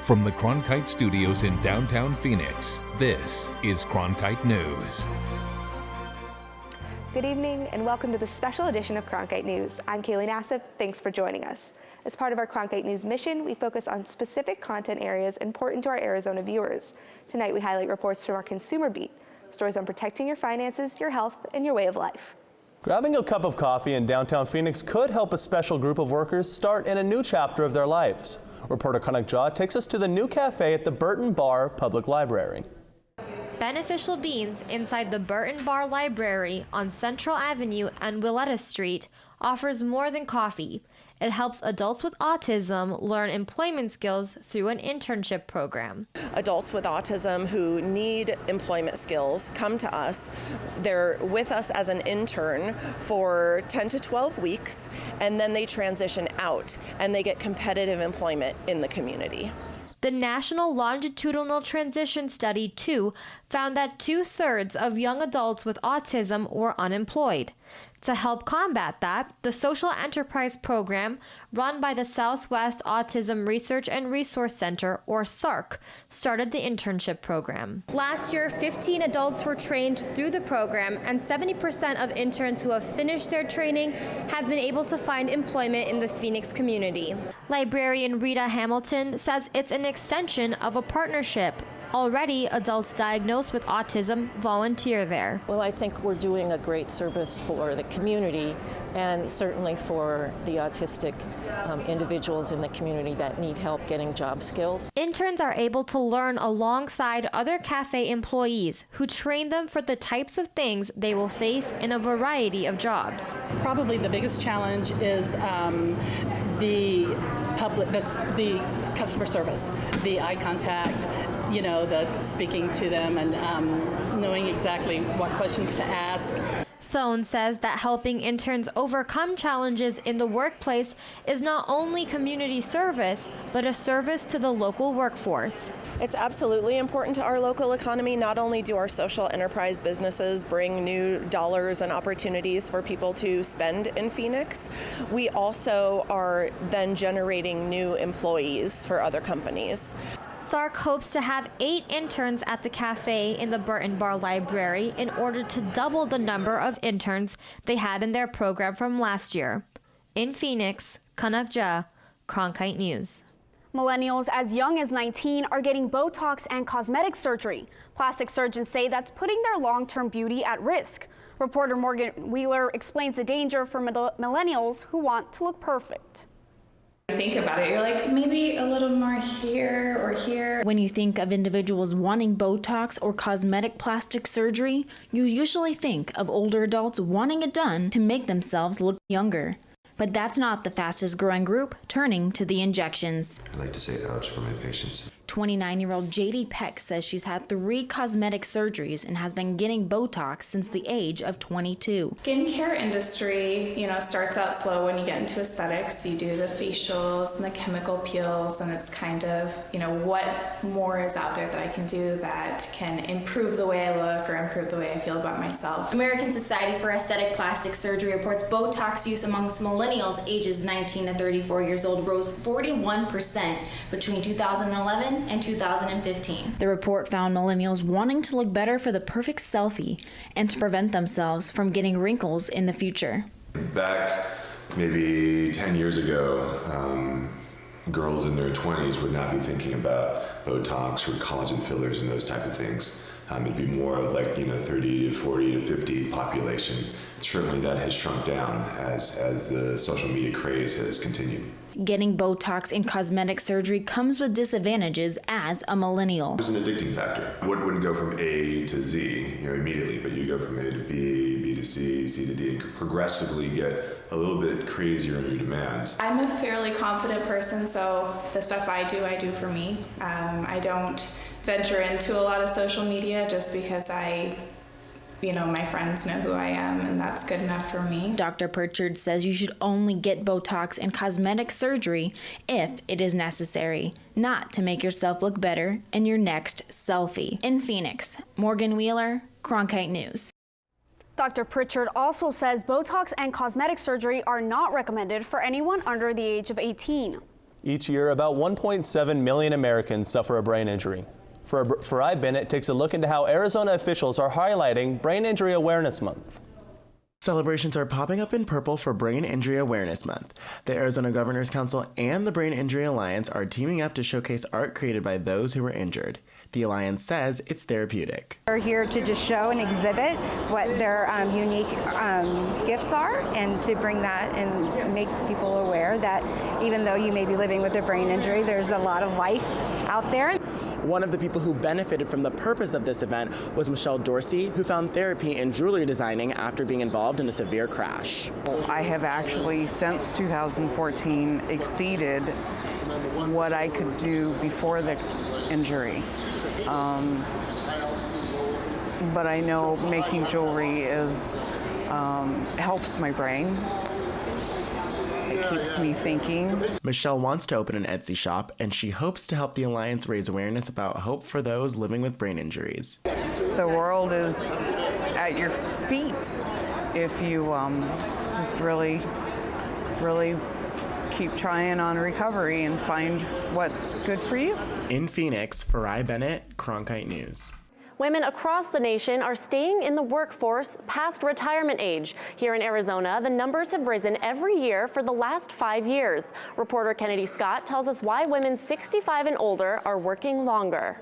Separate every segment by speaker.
Speaker 1: From the Cronkite studios in downtown Phoenix, this is Cronkite News.
Speaker 2: Good evening and welcome to the special edition of Cronkite News. I'm Kaylee Nassif. Thanks for joining us. As part of our Cronkite News mission, we focus on specific content areas important to our Arizona viewers. Tonight we highlight reports from our consumer beat, stories on protecting your finances, your health, and your way of life.
Speaker 3: Grabbing a cup of coffee in downtown Phoenix could help a special group of workers start in a new chapter of their lives. Reporter Concussion takes us to the new cafe at the Burton Bar Public Library.
Speaker 4: Beneficial Beans inside the Burton Bar Library on Central Avenue and Willetta Street offers more than coffee. It helps adults with autism learn employment skills through an internship program.
Speaker 5: Adults with autism who need employment skills come to us. They're with us as an intern for 10 to 12 weeks, and then they transition out and they get competitive employment in the community.
Speaker 4: The National Longitudinal Transition Study, 2, found that 2/3 of young adults with autism were unemployed. To help combat that, the Social Enterprise Program, run by the Southwest Autism Research and Resource Center, or SARC, started the internship program. Last year, 15 adults were trained through the program, and 70% of interns who have finished their training have been able to find employment in the Phoenix community. Librarian Rita Hamilton says it's an extension of a partnership. Already, adults diagnosed with autism volunteer there.
Speaker 6: Well, I think we're doing a great service for the community and certainly for the autistic individuals in the community that need help getting job skills.
Speaker 4: Interns are able to learn alongside other cafe employees who train them for the types of things they will face in a variety of jobs.
Speaker 7: Probably the biggest challenge is the customer service, the eye contact, the speaking to them and knowing exactly what questions to ask.
Speaker 4: Thone says that helping interns overcome challenges in the workplace is not only community service, but a service to the local workforce.
Speaker 5: It's absolutely important to our local economy. Not only do our social enterprise businesses bring new dollars and opportunities for people to spend in Phoenix, we also are then generating new employees for other companies.
Speaker 4: SARC hopes to have 8 interns at the cafe in the Burton Bar Library in order to double the number of interns they had in their program from last year. In Phoenix, Concussion, Cronkite News.
Speaker 8: Millennials as young as 19 are getting Botox and cosmetic surgery. Plastic surgeons say that's putting their long-term beauty at risk. Reporter Morgan Wheeler explains the danger for millennials who want to look perfect.
Speaker 9: Think about it, you're like, maybe a little more here or here.
Speaker 10: When you think of individuals wanting Botox or cosmetic plastic surgery, you usually think of older adults wanting it done to make themselves look younger. But that's not the fastest growing group turning to the injections.
Speaker 11: I like to say ouch for my patients.
Speaker 10: 29-year-old JD Peck says she's had 3 cosmetic surgeries and has been getting Botox since the age of 22.
Speaker 9: Skincare industry, starts out slow when you get into aesthetics. You do the facials and the chemical peels, and it's kind of, what more is out there that I can do that can improve the way I look or improve the way I feel about myself.
Speaker 12: American Society for Aesthetic Plastic Surgery reports Botox use amongst millennials ages 19 to 34 years old rose 41% between 2011 and 2015.
Speaker 10: The report found millennials wanting to look better for the perfect selfie and to prevent themselves from getting wrinkles in the future.
Speaker 11: Back maybe 10 years ago, girls in their 20s would not be thinking about Botox or collagen fillers and those type of things. It'd be more of 30 to 40 to 50 population. Certainly that has shrunk down as the social media craze has continued.
Speaker 10: Getting Botox in cosmetic surgery comes with disadvantages as a millennial.
Speaker 11: There's an addicting factor. One wouldn't go from A to Z immediately, but you go from A to B, B to C, C to D, and progressively get a little bit crazier in your demands.
Speaker 9: I'm a fairly confident person, so the stuff I do for me. I don't venture into a lot of social media just because my friends know who I am, and that's good enough for me.
Speaker 10: Dr. Pritchard says you should only get Botox and cosmetic surgery if it is necessary, not to make yourself look better in your next selfie. In Phoenix, Morgan Wheeler, Cronkite News.
Speaker 8: Dr. Pritchard also says Botox and cosmetic surgery are not recommended for anyone under the age of 18.
Speaker 3: Each year, about 1.7 million Americans suffer a brain injury. Farai Bennett takes a look into how Arizona officials are highlighting Brain Injury Awareness Month.
Speaker 13: Celebrations are popping up in purple for Brain Injury Awareness Month. The Arizona Governor's Council and the Brain Injury Alliance are teaming up to showcase art created by those who were injured. The Alliance says it's therapeutic.
Speaker 14: We're here to just show and exhibit what their unique gifts are, and to bring that and make people aware that even though you may be living with a brain injury, there's a lot of life out there.
Speaker 13: One of the people who benefited from the purpose of this event was Michelle Dorsey, who found therapy in jewelry designing after being involved in a severe crash.
Speaker 15: I have actually, since 2014, exceeded what I could do before the injury. But I know making jewelry helps my brain. It keeps me thinking.
Speaker 13: Michelle wants to open an Etsy shop, and she hopes to help the Alliance raise awareness about hope for those living with brain injuries.
Speaker 15: The world is at your feet if you just really keep trying on recovery and find what's good for you.
Speaker 13: In Phoenix, Farai Bennett, Cronkite News.
Speaker 16: Women across the nation are staying in the workforce past retirement age. Here in Arizona, the numbers have risen every year for the last 5 years. Reporter Kennedy Scott tells us why women 65 and older are working longer.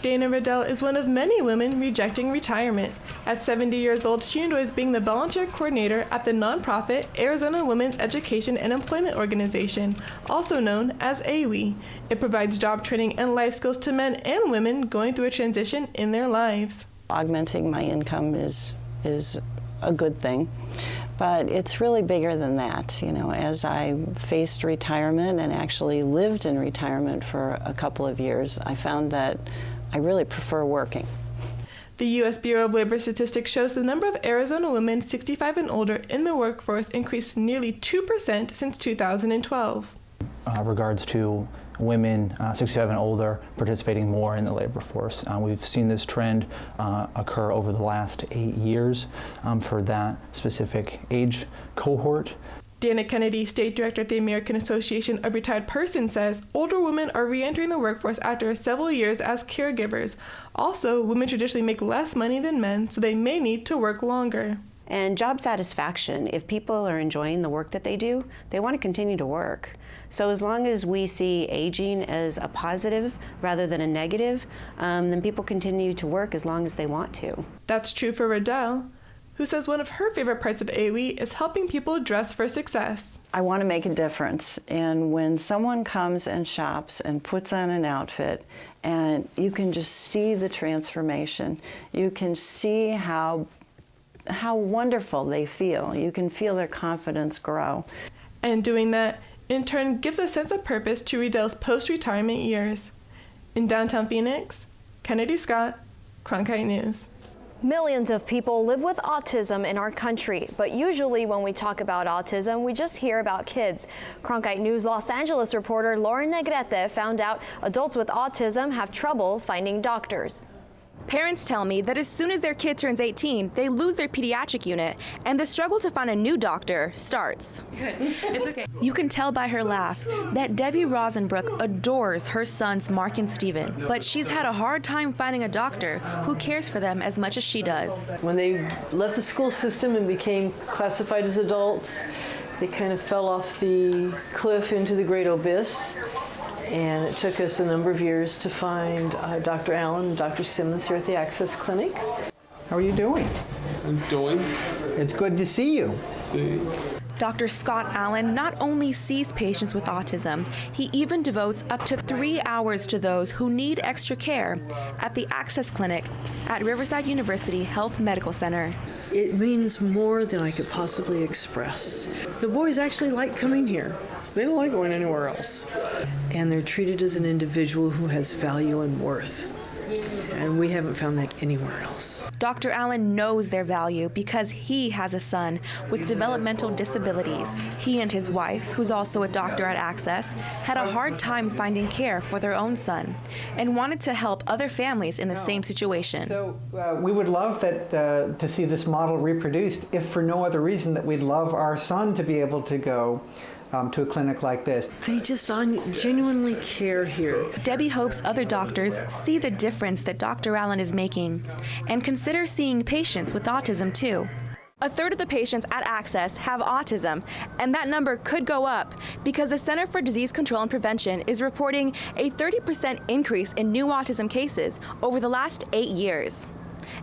Speaker 17: Dana Riddell is one of many women rejecting retirement. At 70 years old, she enjoys being the volunteer coordinator at the nonprofit Arizona Women's Education and Employment Organization, also known as AWE. It provides job training and life skills to men and women going through a transition in their lives.
Speaker 18: Augmenting my income is a good thing, but it's really bigger than that. You know, as I faced retirement and actually lived in retirement for a couple of years, I found that I really prefer working.
Speaker 17: The U.S. Bureau of Labor Statistics shows the number of Arizona women 65 and older in the workforce increased nearly 2% since 2012.
Speaker 19: Regards to women 65 and older participating more in the labor force. We've seen this trend occur over the last 8 years for that specific age cohort.
Speaker 17: Dana Kennedy, State Director at the American Association of Retired Persons, says older women are re-entering the workforce after several years as caregivers. Also, women traditionally make less money than men, so they may need to work longer.
Speaker 20: And job satisfaction, if people are enjoying the work that they do, they want to continue to work. So as long as we see aging as a positive rather than a negative, then people continue to work as long as they want to.
Speaker 17: That's true for Riddell, who says one of her favorite parts of AWE is helping people dress for success.
Speaker 18: I want to make a difference, and when someone comes and shops and puts on an outfit, and you can just see the transformation, you can see how wonderful they feel. You can feel their confidence grow.
Speaker 17: And doing that, in turn, gives a sense of purpose to Riddell's post-retirement years. In downtown Phoenix, Kennedy Scott, Cronkite News.
Speaker 16: Millions of people live with autism in our country, but usually when we talk about autism, we just hear about kids. Cronkite News Los Angeles reporter Lauren Negrete found out adults with autism have trouble finding doctors.
Speaker 21: Parents tell me that as soon as their kid turns 18, they lose their pediatric unit, and the struggle to find a new doctor starts.
Speaker 22: Good. It's okay.
Speaker 21: You can tell by her laugh that Debbie Rosenbrook adores her sons Mark and Steven, but she's had a hard time finding a doctor who cares for them as much as she does.
Speaker 23: When they left the school system and became classified as adults, they kind of fell off the cliff into the great abyss. And it took us a number of years to find Dr. Allen and Dr. Simmons here at the Access Clinic.
Speaker 24: How are you doing?
Speaker 25: I'm doing.
Speaker 24: It's good to see you.
Speaker 21: Dr. Scott Allen not only sees patients with autism, he even devotes up to 3 hours to those who need extra care at the Access Clinic at Riverside University Health Medical Center.
Speaker 23: It means more than I could possibly express. The boys actually like coming here. They don't like going anywhere else. And they're treated as an individual who has value and worth. And we haven't found that anywhere else.
Speaker 21: Dr. Allen knows their value because he has a son with developmental disabilities. He and his wife, who's also a doctor at Access, had a hard time finding care for their own son and wanted to help other families in the same situation.
Speaker 24: So we would love that to see this model reproduced, if for no other reason that we'd love our son to be able to go to a clinic like this.
Speaker 1: They just genuinely care here.
Speaker 21: Debbie hopes other doctors see the difference that Dr. Allen is making and consider seeing patients with autism too. A third of the patients at Access have autism, and that number could go up because the Center for Disease Control and Prevention is reporting a 30% increase in new autism cases over the last 8 years.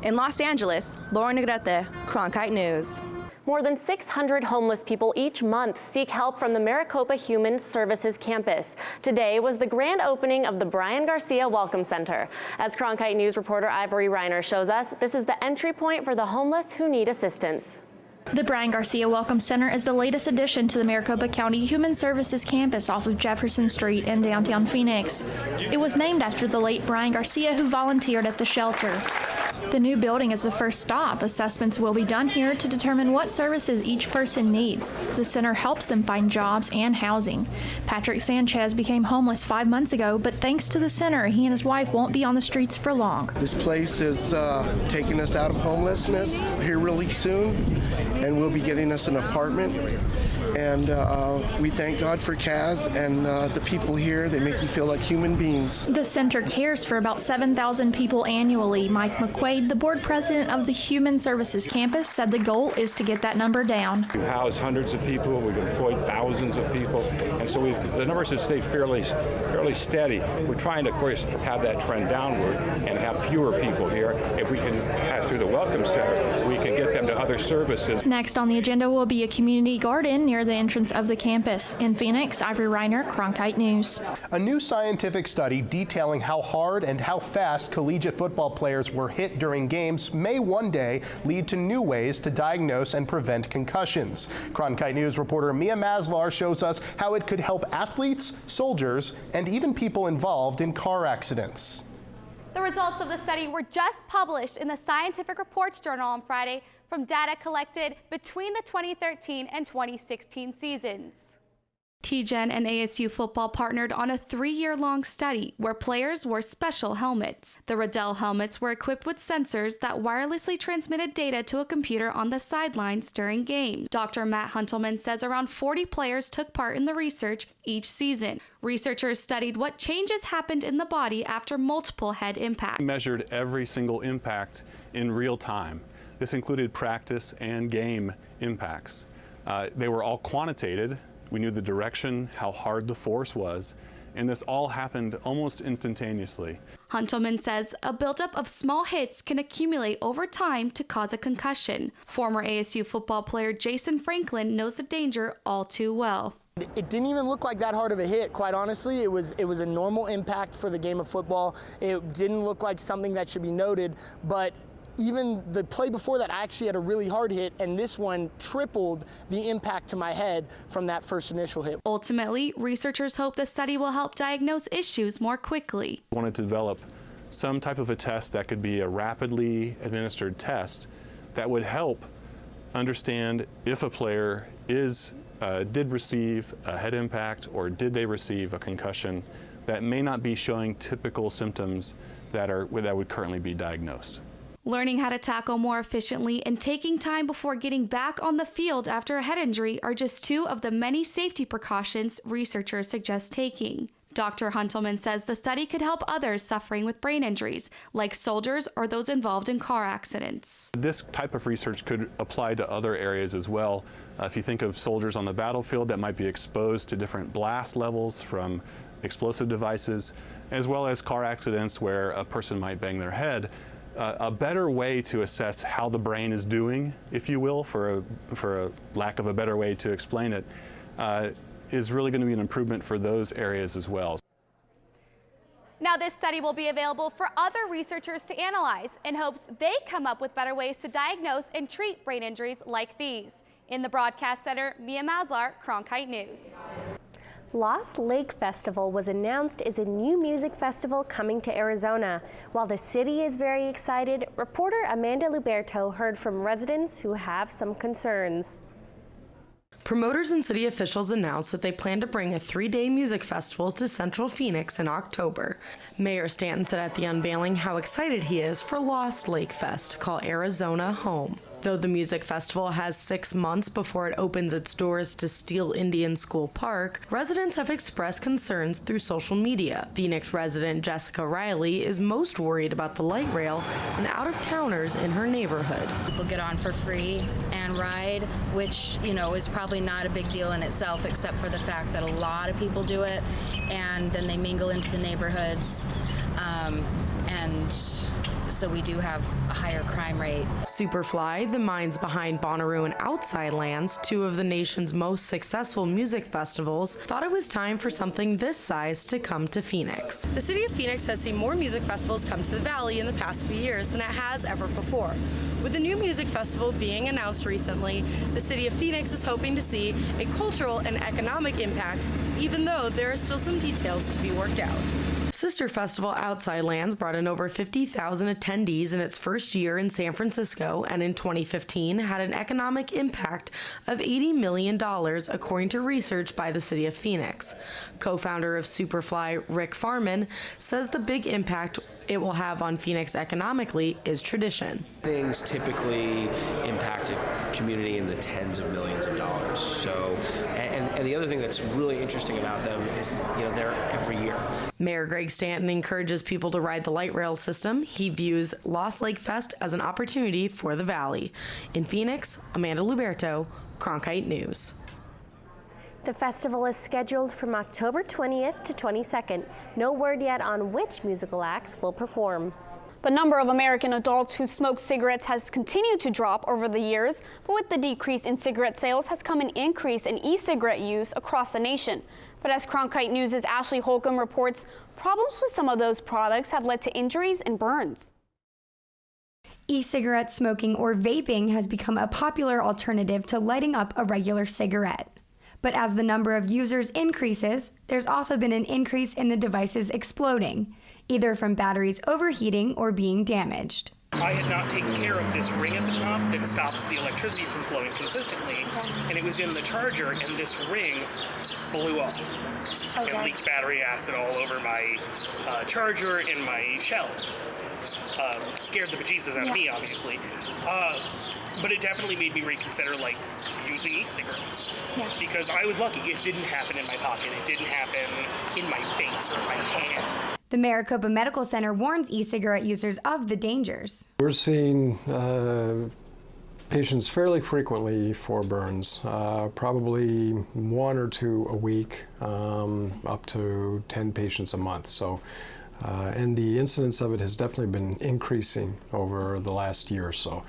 Speaker 21: In Los Angeles, Lauren Negrete, Cronkite News.
Speaker 16: More than 600 homeless people each month seek help from the Maricopa Human Services Campus. Today was the grand opening of the Brian Garcia Welcome Center. As Cronkite News reporter Ivory Reiner shows us, this is the entry point for the homeless who need assistance.
Speaker 2: The Brian Garcia Welcome Center is the latest addition to the Maricopa County Human Services Campus off of Jefferson Street in downtown Phoenix. It was named after the late Brian Garcia, who volunteered at the shelter. The new building is the first stop. Assessments will be done here to determine what services each person needs. The center helps them find jobs and housing. Patrick Sanchez became homeless 5 months ago, but thanks to the center, he and his wife won't be on the streets for long.
Speaker 6: This place is taking us out of homelessness here really soon, and we'll be getting us an apartment. And we thank God for Kaz and the people here. They make you feel like human beings.
Speaker 2: The center cares for about 7,000 people annually. Mike McQuaid, the board president of the Human Services Campus, said the goal is to get that number down.
Speaker 22: We've housed hundreds of people. We've employed thousands of people. And so the numbers have stayed fairly steady. We're trying to, of course, have that trend downward and have fewer people here. If we can, through the Welcome Center, we can get them to other services.
Speaker 2: Next on the agenda will be a community garden near the entrance of the campus. In Phoenix, Ivory Reiner, Cronkite News.
Speaker 25: A new scientific study detailing how hard and how fast collegiate football players were hit during games may one day lead to new ways to diagnose and prevent concussions. Cronkite News reporter Mia Maslar shows us how it could help athletes, soldiers, and even people involved in car accidents.
Speaker 26: The results of the study were just published in the Scientific Reports Journal on Friday from data collected between the 2013 and 2016 seasons.
Speaker 27: TGen and ASU football partnered on a 3-year-long study where players wore special helmets. The Riddell helmets were equipped with sensors that wirelessly transmitted data to a computer on the sidelines during games. Dr. Matt Huntelman says around 40 players took part in the research each season. Researchers studied what changes happened in the body after multiple head impacts.
Speaker 28: We measured every single impact in real time. This included practice and game impacts. They were all quantitated. We knew the direction, how hard the force was, and this all happened almost instantaneously.
Speaker 27: Huntelman says a buildup of small hits can accumulate over time to cause a concussion. Former ASU football player Jason Franklin knows the danger all too well.
Speaker 29: It didn't even look like that hard of a hit, quite honestly. It was a normal impact for the game of football. It didn't look like something that should be noted, but even the play before that, I actually had a really hard hit, and this one tripled the impact to my head from that first initial hit.
Speaker 27: Ultimately, researchers hope the study will help diagnose issues more quickly.
Speaker 28: We wanted to develop some type of a test that could be a rapidly administered test that would help understand if a player did receive a head impact or did they receive a concussion that may not be showing typical symptoms that would currently be diagnosed.
Speaker 27: Learning how to tackle more efficiently and taking time before getting back on the field after a head injury are just two of the many safety precautions researchers suggest taking. Dr. Huntelman says the study could help others suffering with brain injuries, like soldiers or those involved in car accidents.
Speaker 28: This type of research could apply to other areas as well. If you think of soldiers on the battlefield that might be exposed to different blast levels from explosive devices, as well as car accidents where a person might bang their head, a better way to assess how the brain is doing, if you will, for a lack of a better way to explain it, is really going to be an improvement for those areas as well.
Speaker 26: Now this study will be available for other researchers to analyze in hopes they come up with better ways to diagnose and treat brain injuries like these. In the Broadcast Center, Mia Maslar, Cronkite News.
Speaker 30: Lost Lake Festival was announced as a new music festival coming to Arizona. While the city is very excited, reporter Amanda Luberto heard from residents who have some concerns.
Speaker 31: Promoters and city officials announced that they plan to bring a 3-day music festival to Central Phoenix in October. Mayor Stanton said at the unveiling how excited he is for Lost Lake Fest to call Arizona home. Though the music festival has 6 months before it opens its doors to Steel Indian School Park, residents have expressed concerns through social media. Phoenix resident Jessica Riley is most worried about the light rail and out-of-towners in her neighborhood.
Speaker 3: People get on for free and ride, which, you know, is probably not a big deal in itself, except for the fact that a lot of people do it, and then they mingle into the neighborhoods, and so we do have a higher crime rate.
Speaker 31: Superfly, the minds behind Bonnaroo and Outside Lands, 2 of the nation's most successful music festivals, thought it was time for something this size to come to Phoenix. The city of Phoenix has seen more music festivals come to the valley in the past few years than it has ever before. With the new music festival being announced recently, the city of Phoenix is hoping to see a cultural and economic impact, even though there are still some details to be worked out. Sister Festival Outside Lands brought in over 50,000 attendees in its first year in San Francisco, and in 2015 had an economic impact of $80 million, according to research by the city of Phoenix. Co-founder of Superfly, Rick Farman, says the big impact it will have on Phoenix economically is tradition.
Speaker 4: Things typically impact a community in the tens of millions of dollars. So, and the other thing that's really interesting about them is, you know, they're every year.
Speaker 31: Mayor Greg Stanton encourages people to ride the light rail system. He views Lost Lake Fest as an opportunity for the valley. In Phoenix, Amanda Luberto, Cronkite News.
Speaker 30: The festival is scheduled from October 20th to 22nd. No word yet on which musical acts will perform.
Speaker 26: The number of American adults who smoke cigarettes has continued to drop over the years, but with the decrease in cigarette sales has come an increase in e-cigarette use across the nation. But as Cronkite News' Ashley Holcomb reports, problems with some of those products have led to injuries and burns.
Speaker 5: E-cigarette smoking, or vaping, has become a popular alternative to lighting up a regular cigarette. But as the number of users increases, there's also been an increase in the devices exploding, either from batteries overheating or being damaged.
Speaker 7: I had not taken care of this ring at the top that stops the electricity from flowing consistently, and it was in the charger, and this ring blew off and leaked battery acid all over my charger and my shelf. Scared the bejesus out of me, obviously. But it definitely made me reconsider, like, using e-cigarettes. Because I was lucky. It didn't happen in my pocket. It didn't happen in my face or my hand.
Speaker 5: The Maricopa Medical Center warns e-cigarette users of the dangers.
Speaker 8: We're seeing patients fairly frequently for burns, probably 1 or 2 a week, up to 10 patients a month. So, and the incidence of it has definitely been increasing over the last year or so.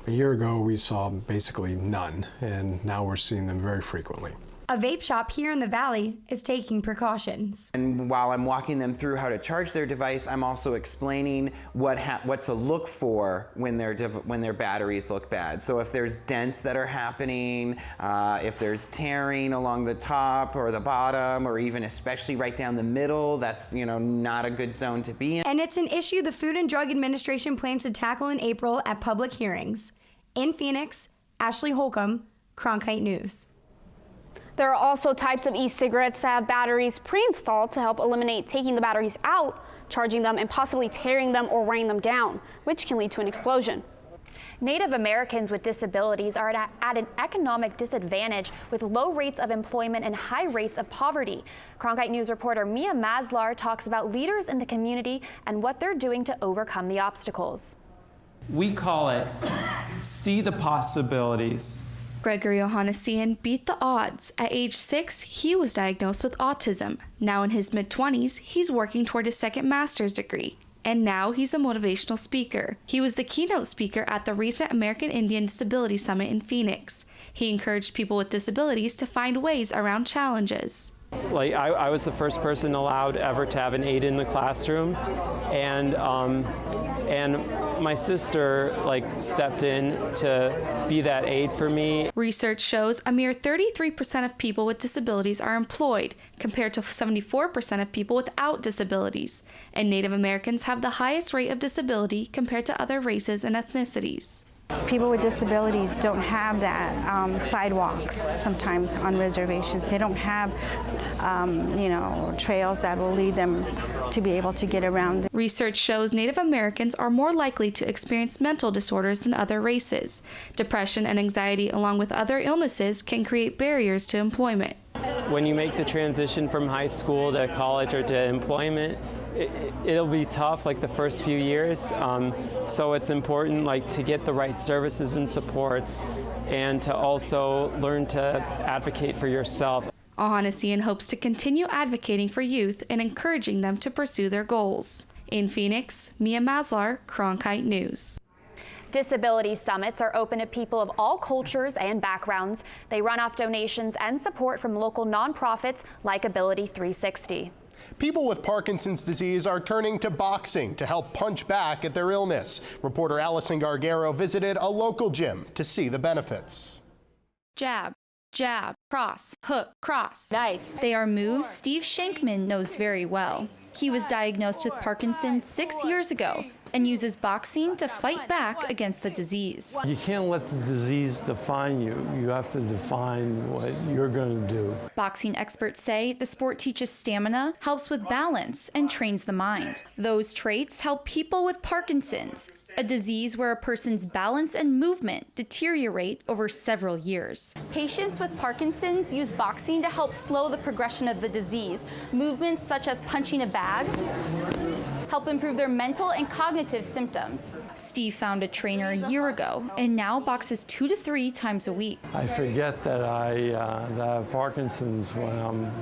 Speaker 8: A year ago, we saw basically none, and now we're seeing them very frequently.
Speaker 5: A vape shop here in the Valley is taking precautions.
Speaker 9: And while I'm walking them through how to charge their device, I'm also explaining what to look for when their batteries look bad. So if there's dents that are happening, if there's tearing along the top or the bottom, or even especially right down the middle, that's, you know, not a good zone to be in.
Speaker 5: And it's an issue the Food and Drug Administration plans to tackle in April at public hearings. In Phoenix, Ashley Holcomb, Cronkite News.
Speaker 26: There are also types of e-cigarettes that have batteries pre-installed to help eliminate taking the batteries out, charging them, and possibly tearing them or weighing them down, which can lead to an explosion.
Speaker 10: Native Americans with disabilities are at an economic disadvantage with low rates of employment and high rates of poverty. Cronkite News reporter Mia Maslar talks about leaders in the community and what they're doing to overcome the obstacles.
Speaker 11: We call it See the Possibilities.
Speaker 27: Gregory Ohanassian beat the odds. At age 6, he was diagnosed with autism. Now in his mid-20s, he's working toward his second master's degree. And now he's a motivational speaker. He was the keynote speaker at the recent American Indian Disability Summit in Phoenix. He encouraged people with disabilities to find ways around challenges.
Speaker 12: Like I was the first person allowed ever to have an aide in the classroom, and my sister stepped in to be that aide for me.
Speaker 27: Research shows a mere 33% of people with disabilities are employed, compared to 74% of people without disabilities. And Native Americans have the highest rate of disability compared to other races and ethnicities.
Speaker 1: People with disabilities don't have that sidewalks sometimes on reservations. They don't have, trails that will lead them to be able to get around.
Speaker 27: Research shows Native Americans are more likely to experience mental disorders than other races. Depression and anxiety, along with other illnesses, can create barriers to employment.
Speaker 12: When you make the transition from high school to college or to employment, it'll be tough like the first few years. So it's important to get the right services and supports and to also learn to advocate for yourself.
Speaker 27: Ohanessian hopes to continue advocating for youth and encouraging them to pursue their goals. In Phoenix, Mia Maslar, Cronkite News.
Speaker 10: Disability summits are open to people of all cultures and backgrounds. They run off donations and support from local nonprofits like Ability 360.
Speaker 25: People with Parkinson's disease are turning to boxing to help punch back at their illness. Reporter Allison Gargaro visited a local gym to see the benefits.
Speaker 2: Jab, jab, cross, hook, cross.
Speaker 10: Nice.
Speaker 2: They are moves Steve Shankman knows very well. He was diagnosed with Parkinson's 6 years ago and uses boxing to fight back against the disease.
Speaker 13: You can't let the disease define you. You have to define what you're going to do.
Speaker 2: Boxing experts say the sport teaches stamina, helps with balance, and trains the mind. Those traits help people with Parkinson's, a disease where a person's balance and movement deteriorate over several years. Patients with Parkinson's use boxing to help slow the progression of the disease. Movements such as punching a bag help improve their mental and cognitive symptoms. Steve found a trainer a year ago and now boxes 2 to 3 times a week.
Speaker 13: I forget that I have Parkinson's when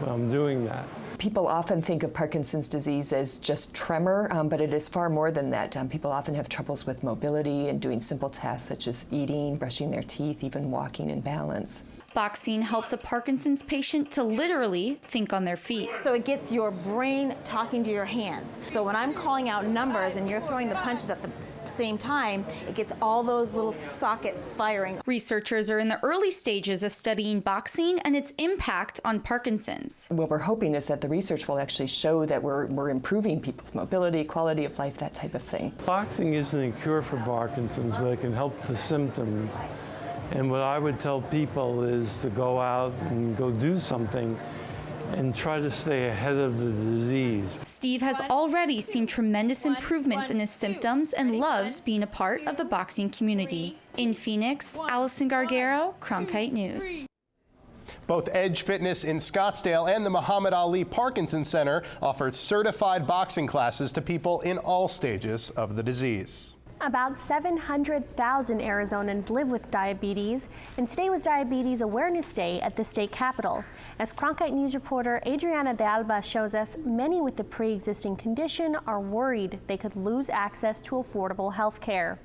Speaker 13: I'm doing that.
Speaker 14: People often think of Parkinson's disease as just tremor, but it is far more than that. People often have troubles with mobility and doing simple tasks such as eating, brushing their teeth, even walking and balance.
Speaker 2: Boxing helps a Parkinson's patient to literally think on their feet.
Speaker 15: So it gets your brain talking to your hands. So when I'm calling out numbers and you're throwing the punches at the same time, it gets all those little sockets firing.
Speaker 2: Researchers are in the early stages of studying boxing and its impact on Parkinson's.
Speaker 14: What we're hoping is that the research will actually show that we're improving people's mobility, quality of life, that type of thing.
Speaker 13: Boxing isn't a cure for Parkinson's, but it can help the symptoms. And what I would tell people is to go out and go do something and try to stay ahead of the disease.
Speaker 2: Steve has already seen tremendous improvements in his symptoms and loves being a part of the boxing community. In Phoenix, Allison Gargaro, Cronkite News.
Speaker 25: Both Edge Fitness in Scottsdale and the Muhammad Ali Parkinson Center offers certified boxing classes to people in all stages of the disease.
Speaker 30: About 700,000 Arizonans live with diabetes, and today was Diabetes Awareness Day at the state capitol. As Cronkite News reporter Adriana de Alba shows us, many with the pre-existing condition are worried they could lose access to affordable health care.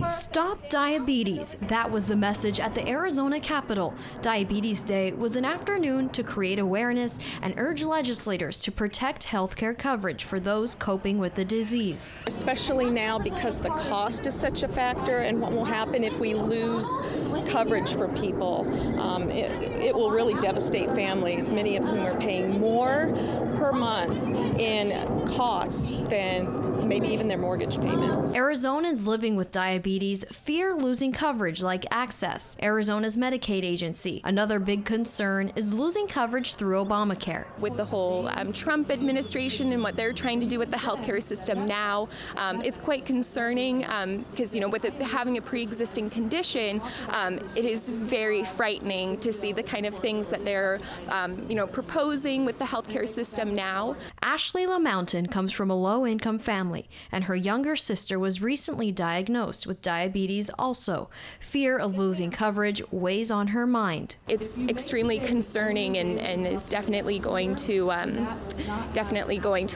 Speaker 17: Stop diabetes. That was the message at the Arizona Capitol. Diabetes Day was an afternoon to create awareness and urge legislators to protect healthcare coverage for those coping with the disease.
Speaker 18: Especially now because the cost is such a factor and what will happen if we lose coverage for people. It will really devastate families, many of whom are paying more per month in costs than maybe even their mortgage payments.
Speaker 17: Arizonans living with diabetes fear losing coverage like access. Arizona's Medicaid agency. Another big concern is losing coverage through Obamacare.
Speaker 19: With the whole Trump administration and what they're trying to do with the healthcare system now, it's quite concerning because, with it having a pre-existing condition, it is very frightening to see the kind of things that they're, proposing with the healthcare system now.
Speaker 17: Ashley LaMountain comes from a low-income family, and her younger sister was recently diagnosed with diabetes also. Fear of losing coverage weighs on her mind.
Speaker 19: It's extremely concerning and is definitely going to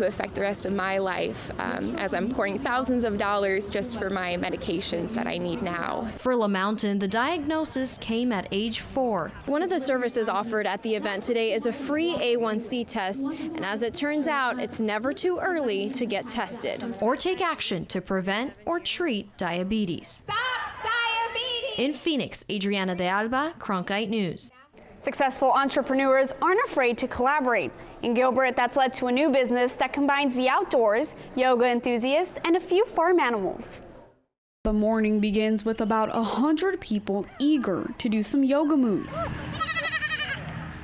Speaker 19: affect the rest of my life as I'm pouring thousands of dollars just for my medications that I need now.
Speaker 17: For LaMountain, the diagnosis came at age 4.
Speaker 20: One of the services offered at the event today is a free A1C test, and as it turns out, it's never too early to get tested.
Speaker 17: Or take action to prevent or treat diabetes.
Speaker 20: Stop diabetes!
Speaker 17: In Phoenix, Adriana de Alba, Cronkite News.
Speaker 26: Successful entrepreneurs aren't afraid to collaborate. In Gilbert, that's led to a new business that combines the outdoors, yoga enthusiasts, and a few farm animals.
Speaker 3: The morning begins with about 100 people eager to do some yoga moves.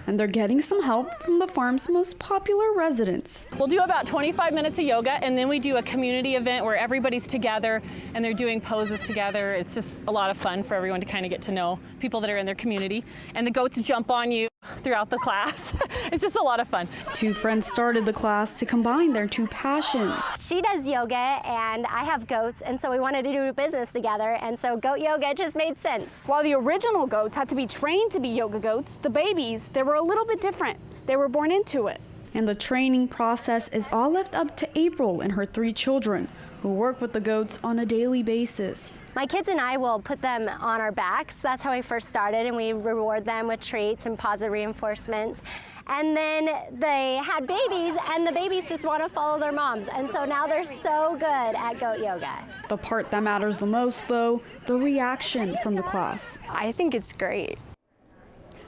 Speaker 3: And they're getting some help from the farm's most popular residents.
Speaker 4: We'll do about 25 minutes of yoga, and then we do a community event where everybody's together and they're doing poses together. It's just a lot of fun for everyone to kind of get to know people that are in their community. And the goats jump on you throughout the class. It's just a lot of fun.
Speaker 3: Two friends started the class to combine their two passions.
Speaker 30: She does yoga and I have goats, and so we wanted to do a business together, and so goat yoga just made sense.
Speaker 6: While the original goats had to be trained to be yoga goats, the babies, they were a little bit different. They were born into it.
Speaker 3: And the training process is all left up to April and her 3 children, who work with the goats on a daily basis.
Speaker 30: My kids and I will put them on our backs. That's how we first started, and we reward them with treats and positive reinforcement. And then they had babies, and the babies just want to follow their moms. And so now they're so good at goat yoga.
Speaker 3: The part that matters the most, though, the reaction from the class.
Speaker 16: I think it's great.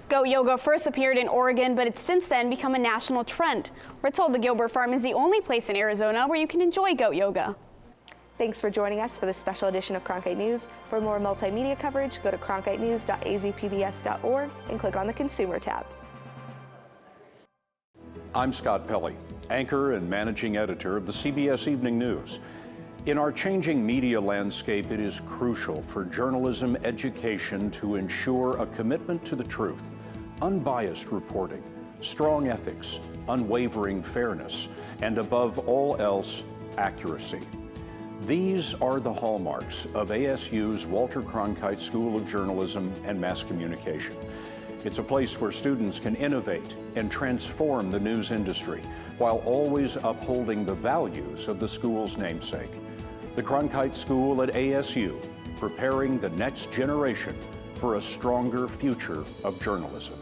Speaker 16: Goat yoga first appeared in Oregon, but it's since then become a national trend. We're told the Gilbert Farm is the only place in Arizona where you can enjoy goat yoga.
Speaker 21: Thanks for joining us for this special edition of Cronkite News. For more multimedia coverage, go to cronkitenews.azpbs.org and click on the Consumer tab.
Speaker 22: I'm Scott Pelley, anchor and managing editor of the CBS Evening News. In our changing media landscape, it is crucial for journalism education to ensure a commitment to the truth, unbiased reporting, strong ethics, unwavering fairness, and above all else, accuracy. These are the hallmarks of ASU's Walter Cronkite School of Journalism and Mass Communication. It's a place where students can innovate and transform the news industry while always upholding the values of the school's namesake. The Cronkite School at ASU, preparing the next generation for a stronger future of journalism.